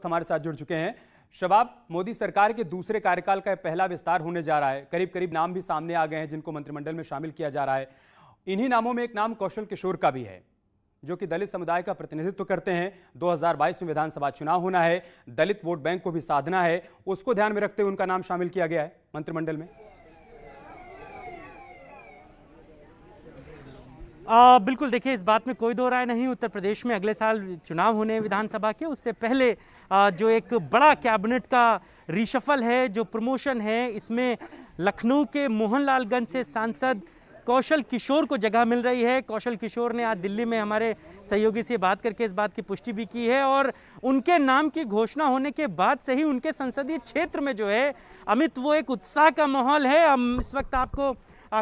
हमारे साथ जुड़ चुके हैं। शबाब, मोदी सरकार के दूसरे कार्यकाल का पहला विस्तार होने जा रहा है। करीब करीब नाम भी सामने आ गए हैं जिनको मंत्रिमंडल में शामिल किया जा रहा है। इन्हीं नामों में एक नाम कौशल किशोर का भी है, जो कि दलित समुदाय का प्रतिनिधित्व करते हैं। 2022 में विधानसभा चुनाव होना है, दलित वोट बैंक को भी साधना है, उसको ध्यान में रखते हुए उनका नाम शामिल किया गया है मंत्रिमंडल में। बिल्कुल, देखिए इस बात में कोई दो राय नहीं। उत्तर प्रदेश में अगले साल चुनाव होने विधानसभा के, उससे पहले जो एक बड़ा कैबिनेट का रिशफल है, जो प्रमोशन है, इसमें लखनऊ के मोहनलालगंज से सांसद कौशल किशोर को जगह मिल रही है। कौशल किशोर ने आज दिल्ली में हमारे सहयोगी से बात करके इस बात की पुष्टि भी की है और उनके नाम की घोषणा होने के बाद से ही उनके संसदीय क्षेत्र में जो है अमित, वो एक उत्साह का माहौल है। हम इस वक्त आपको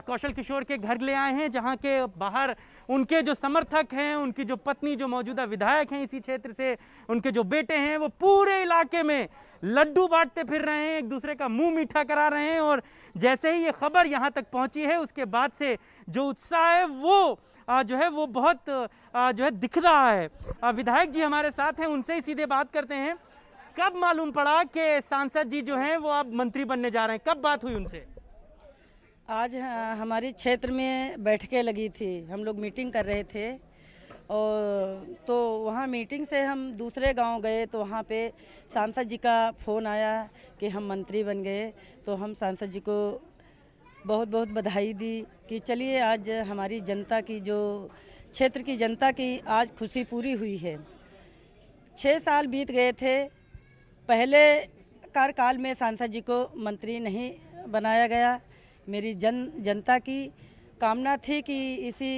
कौशल किशोर के घर ले आए हैं, जहां के बाहर उनके जो समर्थक हैं, उनकी जो पत्नी जो मौजूदा विधायक हैं इसी क्षेत्र से, उनके जो बेटे हैं, वो पूरे इलाके में लड्डू बांटते फिर रहे हैं, एक दूसरे का मुंह मीठा करा रहे हैं। और जैसे ही ये खबर यहां तक पहुंची है, उसके बाद से जो उत्साह है वो जो है वो बहुत जो है दिख रहा है। विधायक जी हमारे साथ हैं, उनसे ही सीधे बात करते हैं। कब मालूम पड़ा कि सांसद जी जो हैं वो अब मंत्री बनने जा रहे हैं? कब बात हुई उनसे? आज हमारी क्षेत्र में बैठकें लगी थी, हम लोग मीटिंग कर रहे थे और तो वहाँ मीटिंग से हम दूसरे गांव गए तो वहाँ पे सांसद जी का फ़ोन आया कि हम मंत्री बन गए। तो हम सांसद जी को बहुत बहुत बधाई दी कि चलिए आज हमारी जनता की, जो क्षेत्र की जनता की आज खुशी पूरी हुई है। 6 साल बीत गए थे, पहले कार्यकाल में सांसद जी को मंत्री नहीं बनाया गया। मेरी जनता की कामना थी कि इसी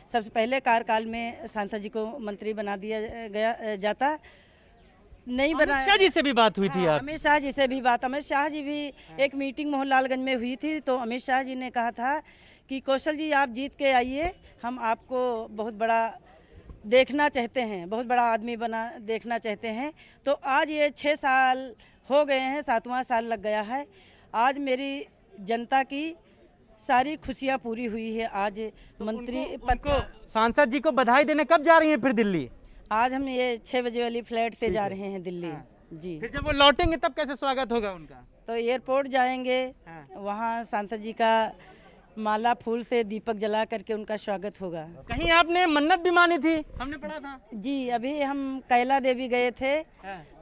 सबसे पहले कार्यकाल में सांसद जी को मंत्री बना दिया जाता, नहीं बनाया। अमित शाह जी से भी बात हुई थी? अमित शाह जी से भी बात, अमित शाह जी भी एक मीटिंग मोहनलालगंज में हुई थी, तो अमित शाह जी ने कहा था कि कौशल जी आप जीत के आइए, हम आपको बहुत बड़ा देखना चाहते हैं, बहुत बड़ा आदमी बना देखना चाहते हैं। तो आज ये 6 साल हो गए हैं, 7वां साल लग गया है। आज मेरी जनता की सारी खुशियाँ पूरी हुई है। आज मंत्री पद को, सांसद जी को बधाई देने कब जा रही हैं फिर दिल्ली? आज हम ये 6 बजे वाली फ्लाइट से जा रहे हैं दिल्ली। जी, फिर जब वो लौटेंगे तब कैसे स्वागत होगा उनका? तो एयरपोर्ट जाएंगे, वहाँ सांसद जी का माला फूल से दीपक जला करके उनका स्वागत होगा। कहीं आपने मन्नत भी मानी थी, हमने पढ़ा था। जी, अभी हम कैला देवी गए थे,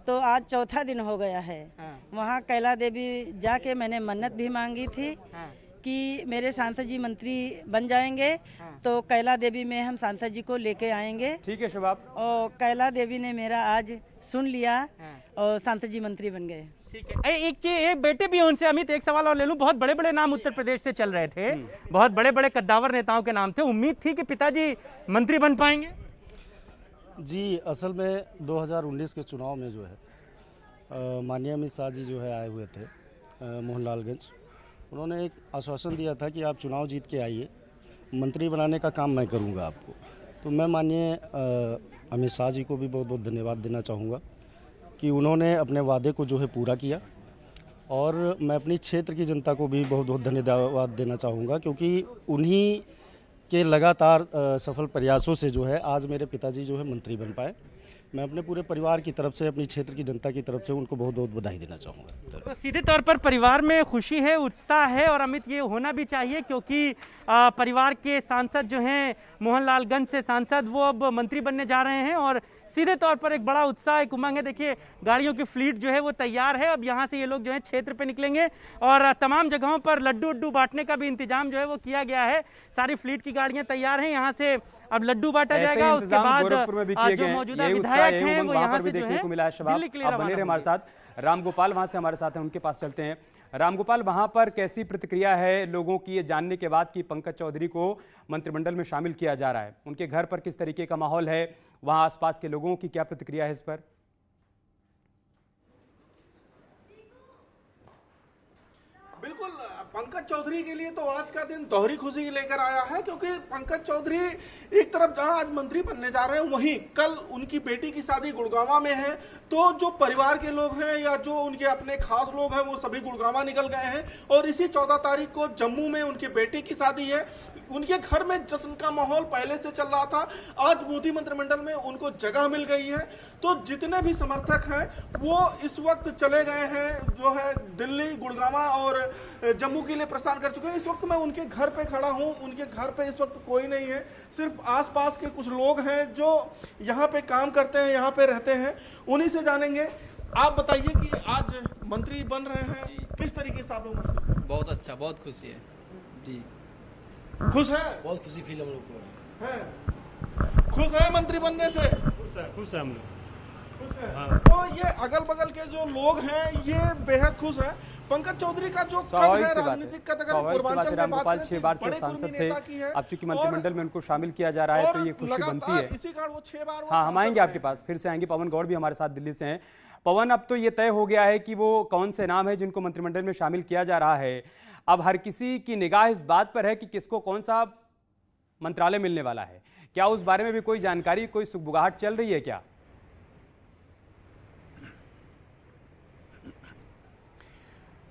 तो आज 4था दिन हो गया है। वहाँ कैला देवी जाके मैंने मन्नत भी मांगी थी कि मेरे सांसद जी मंत्री बन जाएंगे, तो कैला देवी में हम सांसद जी को लेके आएंगे। ठीक है शबाब। और कैला देवी ने मेरा आज सुन लिया और सांसद जी मंत्री बन गए। ठीक है। एक बेटे भी हैं उनसे। अमित, एक सवाल और ले लूं। बहुत बड़े बड़े नाम उत्तर प्रदेश से चल रहे थे, बहुत बड़े बड़े कद्दावर नेताओं के नाम थे। उम्मीद थी कि पिताजी मंत्री बन पाएंगे? जी, असल में 2019 के चुनाव में जो है माननीय अमित शाह जी जो है आए हुए थे मोहनलालगंज। उन्होंने एक आश्वासन दिया था कि आप चुनाव जीत के आइए, मंत्री बनाने का काम मैं करूंगा आपको। तो मैं माननीय अमित शाह जी को भी बहुत बहुत धन्यवाद देना चाहूँगा कि उन्होंने अपने वादे को जो है पूरा किया। और मैं अपनी क्षेत्र की जनता को भी बहुत बहुत धन्यवाद देना चाहूँगा, क्योंकि उन्हीं के लगातार सफल प्रयासों से जो है आज मेरे पिताजी जो है मंत्री बन पाए। मैं अपने पूरे परिवार की तरफ से, अपनी क्षेत्र की जनता की तरफ से उनको बहुत बहुत बधाई देना चाहूँगा। तो सीधे तौर पर परिवार में खुशी है, उत्साह है, और अमित ये होना भी चाहिए क्योंकि परिवार के सांसद जो हैं मोहनलालगंज से सांसद, वो अब मंत्री बनने जा रहे हैं और सीधे तौर पर एक बड़ा उत्साह, एक उमंग है। देखिए गाड़ियों की फ्लीट जो है वो तैयार है। अब यहाँ से ये लोग जो है क्षेत्र पे निकलेंगे और तमाम जगहों पर लड्डू उड्डू बांटने का भी इंतजाम जो है वो किया गया है। सारी फ्लीट की गाड़ियाँ तैयार हैं, यहाँ से अब लड्डू बांटा जाएगा। उसके बाद जो मौजूदा विधायक हैं वो यहाँ से जो है दिल्ली के लिए रवाना होंगे। हमारे साथ रामगोपाल वहाँ से हमारे साथ हैं, उनके पास चलते हैं। रामगोपाल, वहाँ पर कैसी प्रतिक्रिया है लोगों की ये जानने के बाद कि पंकज चौधरी को मंत्रिमंडल में शामिल किया जा रहा है? उनके घर पर किस तरीके का माहौल है, वहाँ आसपास के लोगों की क्या प्रतिक्रिया है इस पर? बिल्कुल, पंकज चौधरी के लिए तो आज का दिन दोहरी खुशी लेकर आया है, क्योंकि पंकज चौधरी एक तरफ जहां आज मंत्री बनने जा रहे हैं, वहीं कल उनकी बेटी की शादी गुड़गांव में है। तो जो परिवार के लोग हैं या जो उनके अपने खास लोग हैं वो सभी गुड़गांव निकल गए हैं और इसी 14 तारीख को जम्मू में उनकी बेटी की शादी है। उनके घर में जश्न का माहौल पहले से चल रहा था। आज मोदी मंत्रिमंडल में उनको जगह मिल गई है, तो जितने भी समर्थक हैं वो इस वक्त चले गए हैं, जो है दिल्ली, गुड़गांव और जम्मू के लिए प्रस्थान कर चुके हैं। इस वक्त मैं उनके घर पे खड़ा हूं, उनके घर पे इस वक्त कोई नहीं है, सिर्फ आसपास के कुछ लोग हैं जो यहाँ पे काम करते हैं, यहाँ पे रहते हैं, उन्हीं से जानेंगे। आप बताइए कि आज मंत्री बन रहे हैं, किस तरीके से आप लोग महसूस कर रहे हैं? बहुत अच्छा, बहुत खुशी है जी। खुश है? बहुत खुशी फील हम लोग को है। खुश है मंत्री बनने से? खुश है हम लोग। खुश है। तो ये अगल बगल के जो लोग हैं ये बेहद खुश हैं। पंकज चौधरी का जो कद है राजनीतिक कद, अगर पूर्वांचल में बात करें, 6 बार से सांसद थे, अब चूंकि मंत्रिमंडल में उनको शामिल किया जा रहा है तो ये खुशी बनती है। इसी कारण वो 6 बार हाँ, हम आएंगे आपके पास, फिर से आएंगे। पवन गौड़ भी हमारे साथ दिल्ली से हैं। पवन, अब तो ये तय हो गया है कि वो कौन से नाम है जिनको मंत्रिमंडल में शामिल किया जा रहा है। अब हर किसी की निगाह इस बात पर है कि किसको कौन सा मंत्रालय मिलने वाला है। क्या उस बारे में भी कोई जानकारी, कोई सुगबुगाहट चल रही है क्या?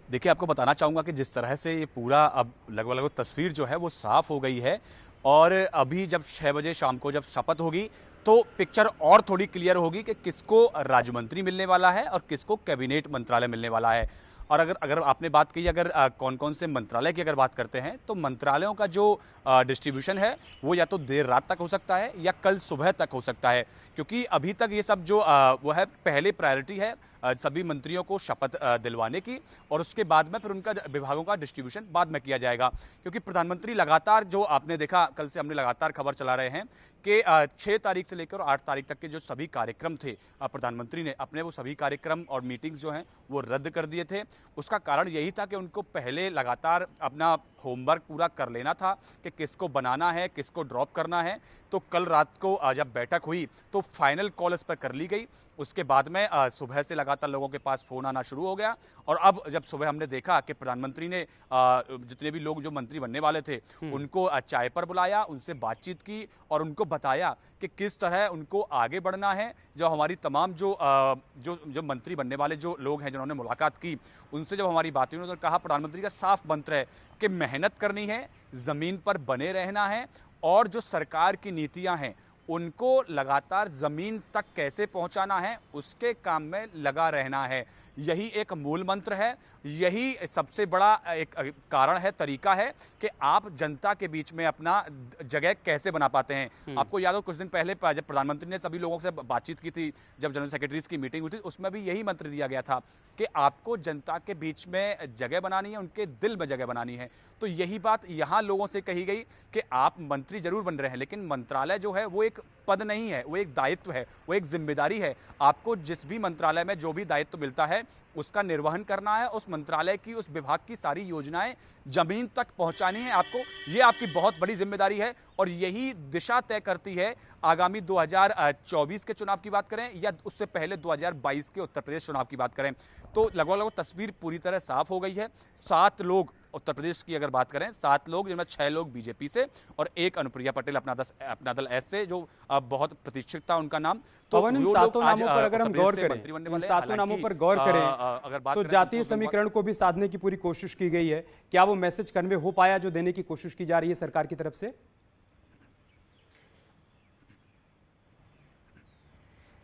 देखिए, आपको बताना चाहूँगा कि जिस तरह से ये पूरा अब लगभग तस्वीर जो है वो साफ हो गई है, और अभी जब 6 बजे शाम को जब शपथ होगी तो पिक्चर और थोड़ी क्लियर होगी कि किसको राज्य मंत्री मिलने वाला है और किसको कैबिनेट मंत्रालय मिलने वाला है। और अगर आपने बात की, अगर कौन कौन से मंत्रालय की अगर बात करते हैं, तो मंत्रालयों का जो डिस्ट्रीब्यूशन है वो या तो देर रात तक हो सकता है या कल सुबह तक हो सकता है, क्योंकि अभी तक ये सब जो वो है, पहले प्रायोरिटी है सभी मंत्रियों को शपथ दिलवाने की, और उसके बाद में फिर उनका विभागों का डिस्ट्रीब्यूशन बाद में किया जाएगा। क्योंकि प्रधानमंत्री लगातार, जो आपने देखा कल से हमने लगातार खबर चला रहे हैं कि 6 तारीख से लेकर 8 तारीख तक के जो सभी कार्यक्रम थे, प्रधानमंत्री ने अपने वो सभी कार्यक्रम और मीटिंग्स जो हैं वो रद्द कर दिए थे। उसका कारण यही था कि उनको पहले लगातार अपना होमवर्क पूरा कर लेना था कि किसको बनाना है, किसको ड्रॉप करना है। तो कल रात को जब बैठक हुई तो फाइनल कॉल इस पर कर ली गई। उसके बाद में सुबह से लगातार लोगों के पास फ़ोन आना शुरू हो गया, और अब जब सुबह हमने देखा कि प्रधानमंत्री ने जितने भी लोग जो मंत्री बनने वाले थे उनको चाय पर बुलाया, उनसे बातचीत की और उनको बताया कि किस तरह उनको आगे बढ़ना है। जो हमारी तमाम जो मंत्री बनने वाले जो लोग हैं जिन्होंने मुलाकात की, उनसे जब हमारी बात हुई, उन्होंने कहा प्रधानमंत्री का साफ मंत्र है कि मेहनत करनी है, ज़मीन पर बने रहना है, और जो सरकार की नीतियां हैं उनको लगातार ज़मीन तक कैसे पहुंचाना है उसके काम में लगा रहना है। यही एक मूल मंत्र है, यही सबसे बड़ा एक कारण है, तरीका है कि आप जनता के बीच में अपना जगह कैसे बना पाते हैं। आपको याद हो कुछ दिन पहले जब प्रधानमंत्री ने सभी लोगों से बातचीत की थी, जब जनरल सेक्रेटरीज की मीटिंग हुई थी, उसमें भी यही मंत्र दिया गया था कि आपको जनता के बीच में जगह बनानी है, उनके दिल में जगह बनानी है। तो यही बात यहाँ लोगों से कही गई कि आप मंत्री जरूर बन रहे हैं, लेकिन मंत्रालय जो है वो एक पद नहीं है, वो एक दायित्व है, वो एक जिम्मेदारी है। आपको जिस भी मंत्रालय में जो भी दायित्व मिलता है उसका निर्वहन करना है, उस मंत्रालय की, उस विभाग की सारी योजनाएं जमीन तक पहुंचानी है आपको। ये आपकी बहुत बड़ी जिम्मेदारी है, और यही दिशा तय करती है आगामी 2024 के चुनाव की बात करें या उससे पहले 2022 के उत्तर प्रदेश चुनाव की बात करें। तो लगभग तस्वीर पूरी तरह साफ हो गई है। 7 लोग उत्तर प्रदेश की अगर बात करें, 7 लोग, जिनमें 6 लोग बीजेपी से और 1 अनुप्रिया पटेल अपना दल एस से, जो बहुत प्रतीक्षित था उनका नाम। तो इन 7 नामों पर अगर हम गौर करें, इन 7 नामों पर गौर करें अगर बात तो जातीय समीकरण को भी साधने की पूरी कोशिश की गई है। क्या वो मैसेज कन्वे हो पाया जो देने की कोशिश की जा रही है सरकार की तरफ से?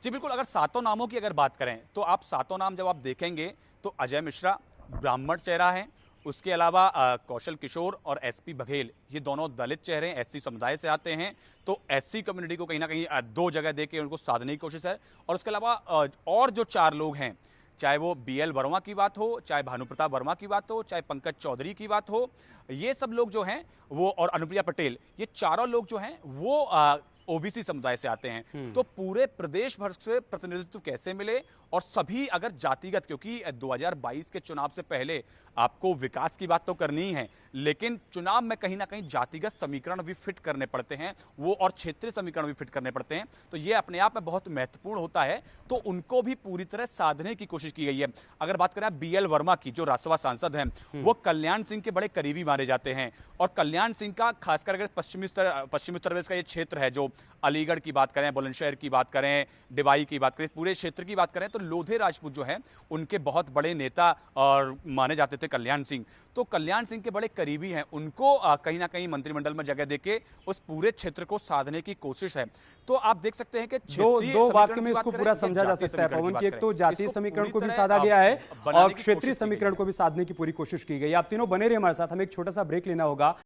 जी बिल्कुल, अगर 7 नामों की अगर बात करें तो आप 7 नाम जब आप देखेंगे तो अजय मिश्रा ब्राह्मण चेहरा है, उसके अलावा कौशल किशोर और एसपी बघेल, ये दोनों दलित चेहरे हैं, एससी समुदाय से आते हैं। तो एससी कम्युनिटी को कहीं ना कहीं 2 जगह देके उनको साधने की कोशिश है। और उसके अलावा और जो 4 लोग हैं, चाहे वो बीएल वर्मा की बात हो, चाहे भानुप्रताप वर्मा की बात हो, चाहे पंकज चौधरी की बात हो, ये सब लोग जो हैं वो, और अनुप्रिया पटेल, ये चारों लोग जो हैं वो ओबीसी समुदाय से आते हैं। तो पूरे प्रदेश भर से प्रतिनिधित्व कैसे मिले, और सभी अगर जातिगत, क्योंकि 2022 के चुनाव से पहले आपको विकास की बात तो करनी ही है, लेकिन चुनाव में कहीं ना कहीं जातिगत समीकरण भी फिट करने पड़ते हैं, वो और क्षेत्रीय समीकरण भी फिट करने पड़ते हैं। तो ये अपने आप में बहुत महत्वपूर्ण होता है, तो उनको भी पूरी तरह साधने की कोशिश की गई है। अगर बात करें बीएल वर्मा की, जो राज्यसभा सांसद हैं, वो कल्याण सिंह के बड़े करीबी माने जाते हैं, और कल्याण सिंह का खासकर अगर पश्चिमी उत्तर प्रदेश का ये क्षेत्र है, जो अलीगढ़ की बात करें, बुलंदशहर की बात करें, डिबाई की बात करें, पूरे क्षेत्र की बात करें, तो तो लोधे राजपूत जो है उनके बहुत बड़े नेता और माने जाते थे कल्याण सिंह, तो कल्याण सिंह के बड़े करीबी हैं, उनको कहीं ना कहीं मंत्रिमंडल में जगह देके उस पूरे क्षेत्र को साधने की कोशिश है। तो आप देख सकते हैं कि दो वाक्य में इसको पूरा समझा जा सकता है पवन की, एक तो जातीय समीकरण को भी साधा गया है और क्षेत्रीय समीकरण को भी साधने की पूरी कोशिश की गई। आप तीनों बने रहे हमारे साथ, हमें एक छोटा सा ब्रेक लेना होगा।